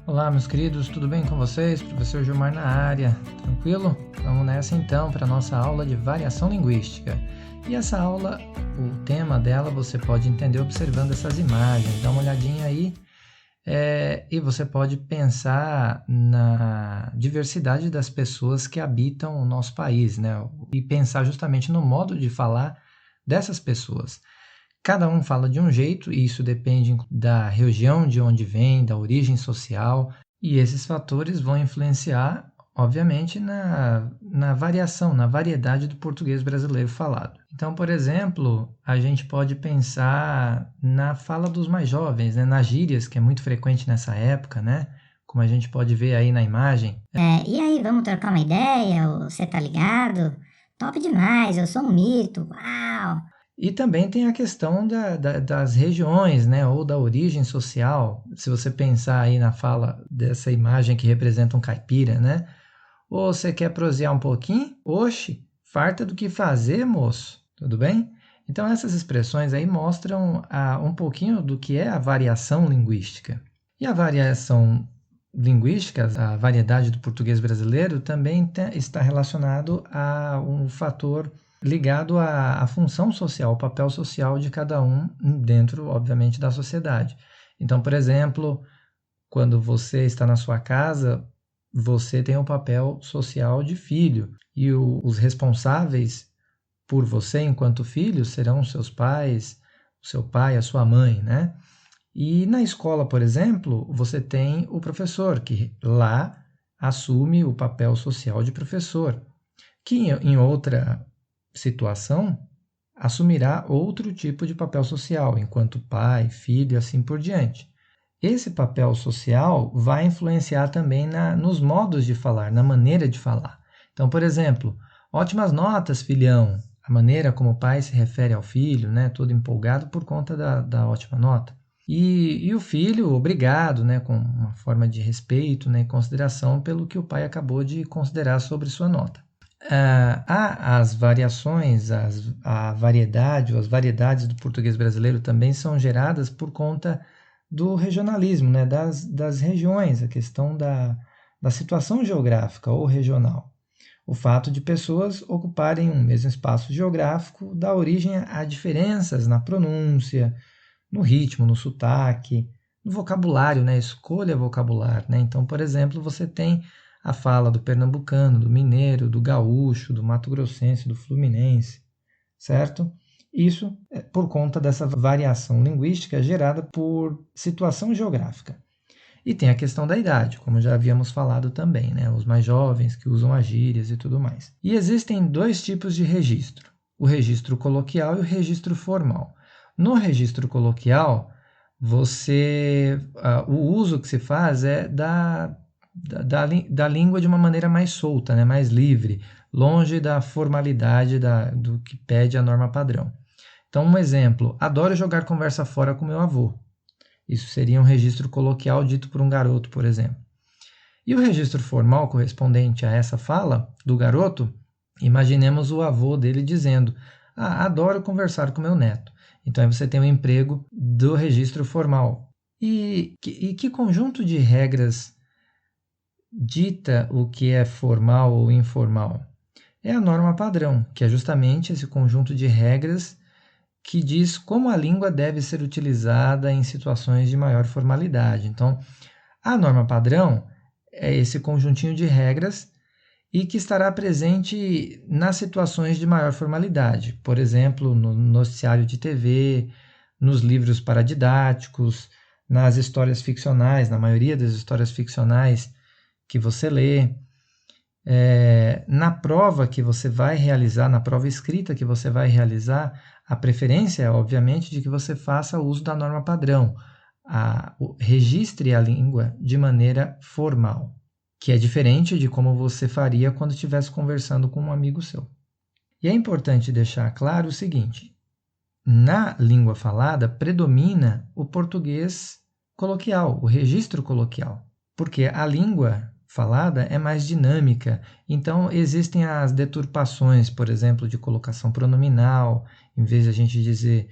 Olá, meus queridos, tudo bem com vocês? Professor Gilmar na área, tranquilo? Vamos nessa então para a nossa aula de variação linguística. E essa aula, o tema dela você pode entender observando essas imagens. Dá uma olhadinha aí e você pode pensar na diversidade das pessoas que habitam o nosso país, né? E pensar justamente no modo de falar dessas pessoas. Cada um fala de um jeito, e isso depende da região de onde vem, da origem social, e esses fatores vão influenciar, obviamente, na variação, na variedade do português brasileiro falado. Então, por exemplo, a gente pode pensar na fala dos mais jovens, né, nas gírias, que é muito frequente nessa época, né? Como a gente pode ver aí na imagem. E aí, vamos trocar uma ideia? Você tá ligado? Top demais, eu sou um mito. Uau! E também tem a questão das regiões, né, ou da origem social. Se você pensar aí na fala dessa imagem que representa um caipira, né? Ou você quer prosear um pouquinho? Oxe, farta do que fazer, moço. Tudo bem? Então essas expressões aí mostram um pouquinho do que é a variação linguística. E a variação linguística, a variedade do português brasileiro, também está relacionado a um fator ligado à função social, ao papel social de cada um dentro, obviamente, da sociedade. Então, por exemplo, quando você está na sua casa, você tem o papel social de filho e os responsáveis por você enquanto filho serão os seus pais, o seu pai, a sua mãe, né? E na escola, por exemplo, você tem o professor, que lá assume o papel social de professor, que em outra situação assumirá outro tipo de papel social, enquanto pai, filho e assim por diante. Esse papel social vai influenciar também nos modos de falar, na maneira de falar. Então, por exemplo, ótimas notas, filhão. A maneira como o pai se refere ao filho, né, todo empolgado por conta da ótima nota. E o filho, obrigado, né, com uma forma de respeito, né, e consideração pelo que o pai acabou de considerar sobre sua nota. Há as variações, a variedade ou as variedades do português brasileiro também são geradas por conta do regionalismo, né, das regiões, a questão da situação geográfica ou regional. O fato de pessoas ocuparem um mesmo espaço geográfico dá origem a diferenças na pronúncia, no ritmo, no sotaque, no vocabulário, né, escolha vocabular. Né? Então, por exemplo, você tem a fala do pernambucano, do mineiro, do gaúcho, do mato-grossense, do fluminense, certo? Isso é por conta dessa variação linguística gerada por situação geográfica. E tem a questão da idade, como já havíamos falado também, né? Os mais jovens que usam as gírias e tudo mais. E existem dois tipos de registro: o registro coloquial e o registro formal. No registro coloquial, o uso que se faz é da língua de uma maneira mais solta, né? Mais livre, longe da formalidade do que pede a norma padrão. Então, um exemplo: adoro jogar conversa fora com meu avô. Isso seria um registro coloquial dito por um garoto, por exemplo. E o registro formal correspondente a essa fala do garoto, imaginemos o avô dele dizendo: adoro conversar com meu neto. Então aí você tem o emprego do registro formal. E que conjunto de regras dita o que é formal ou informal? É a norma padrão, que é justamente esse conjunto de regras que diz como a língua deve ser utilizada em situações de maior formalidade. Então, a norma padrão é esse conjuntinho de regras e que estará presente nas situações de maior formalidade. Por exemplo, no noticiário de TV, nos livros paradidáticos, nas histórias ficcionais, na maioria das histórias ficcionais que você lê. Na prova que você vai realizar, na prova escrita que você vai realizar, a preferência é, obviamente, de que você faça uso da norma padrão, registre a língua de maneira formal, que é diferente de como você faria quando estivesse conversando com um amigo seu. E é importante deixar claro o seguinte: na língua falada predomina o português coloquial, o registro coloquial, porque a língua falada é mais dinâmica, então existem as deturpações, por exemplo, de colocação pronominal. Em vez de a gente dizer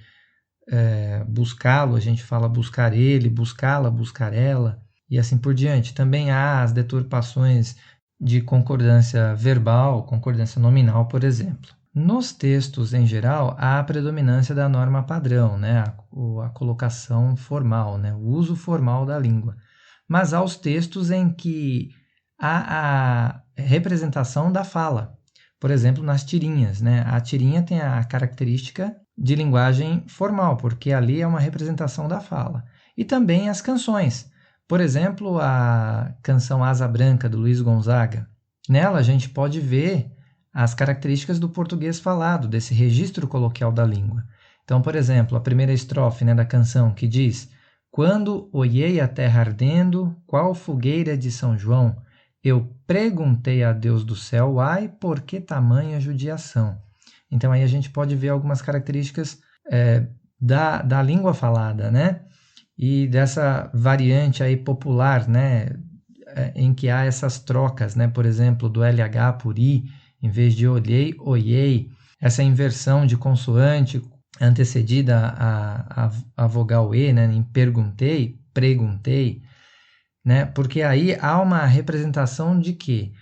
buscá-lo, a gente fala buscar ele, buscá-la, buscar ela. e assim por diante. Também há as deturpações de concordância verbal, concordância nominal, por exemplo. Nos textos, em geral, há a predominância da norma padrão, né? a colocação formal, né? O uso formal da língua. Mas há os textos em que há a representação da fala. Por exemplo, nas tirinhas, né? A tirinha tem a característica de linguagem formal, porque ali é uma representação da fala. E também as canções. Por exemplo, a canção Asa Branca, do Luiz Gonzaga. Nela a gente pode ver as características do português falado, desse registro coloquial da língua. Então, por exemplo, a primeira estrofe, né, da canção que diz: quando olhei a terra ardendo, qual fogueira de São João, eu perguntei a Deus do céu, ai, por que tamanha judiação? Então aí a gente pode ver algumas características da língua falada, né? E dessa variante aí popular, né? Em que há essas trocas, né? Por exemplo, do LH por I, em vez de olhei, olhei. Essa inversão de consoante antecedida a vogal E, né? Em perguntei, preguntei, né? Porque aí há uma representação de quê?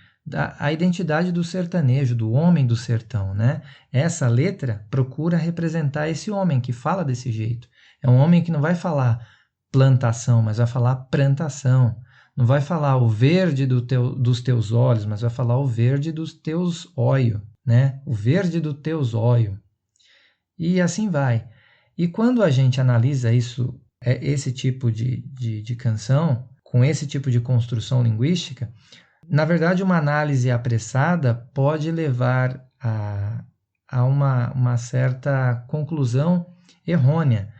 A identidade do sertanejo, do homem do sertão, né? Essa letra procura representar esse homem que fala desse jeito. É um homem que não vai falar plantação, mas vai falar plantação. Não vai falar o verde dos teus olhos, mas vai falar o verde dos teus olhos, né? O verde dos teus olhos. E assim vai. E quando a gente analisa isso, esse tipo de canção, com esse tipo de construção linguística, na verdade, uma análise apressada pode levar a uma certa conclusão errônea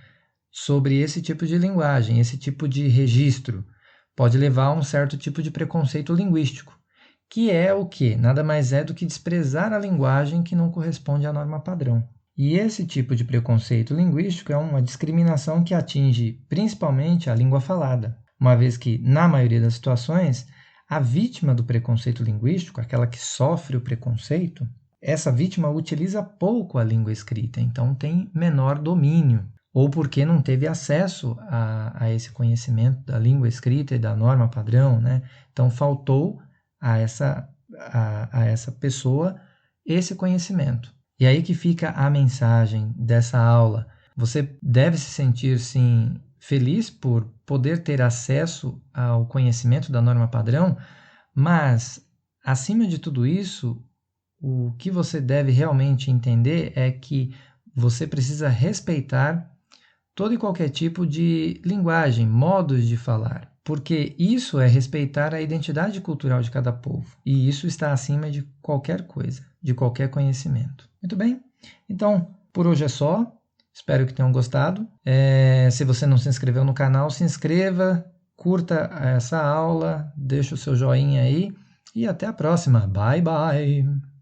sobre esse tipo de linguagem, esse tipo de registro. Pode levar a um certo tipo de preconceito linguístico, que é o quê? Nada mais é do que desprezar a linguagem que não corresponde à norma padrão. E esse tipo de preconceito linguístico é uma discriminação que atinge principalmente a língua falada, uma vez que, na maioria das situações, a vítima do preconceito linguístico, aquela que sofre o preconceito, essa vítima utiliza pouco a língua escrita, então tem menor domínio, ou porque não teve acesso a esse conhecimento da língua escrita e da norma padrão, né? Então faltou a essa pessoa esse conhecimento. E aí que fica a mensagem dessa aula. Você deve se sentir, sim, feliz por poder ter acesso ao conhecimento da norma padrão, mas, acima de tudo isso, o que você deve realmente entender é que você precisa respeitar todo e qualquer tipo de linguagem, modos de falar, porque isso é respeitar a identidade cultural de cada povo, e isso está acima de qualquer coisa, de qualquer conhecimento. Muito bem? Então, por hoje é só. Espero que tenham gostado. Se você não se inscreveu no canal, se inscreva, curta essa aula, deixa o seu joinha aí e até a próxima. Bye, bye!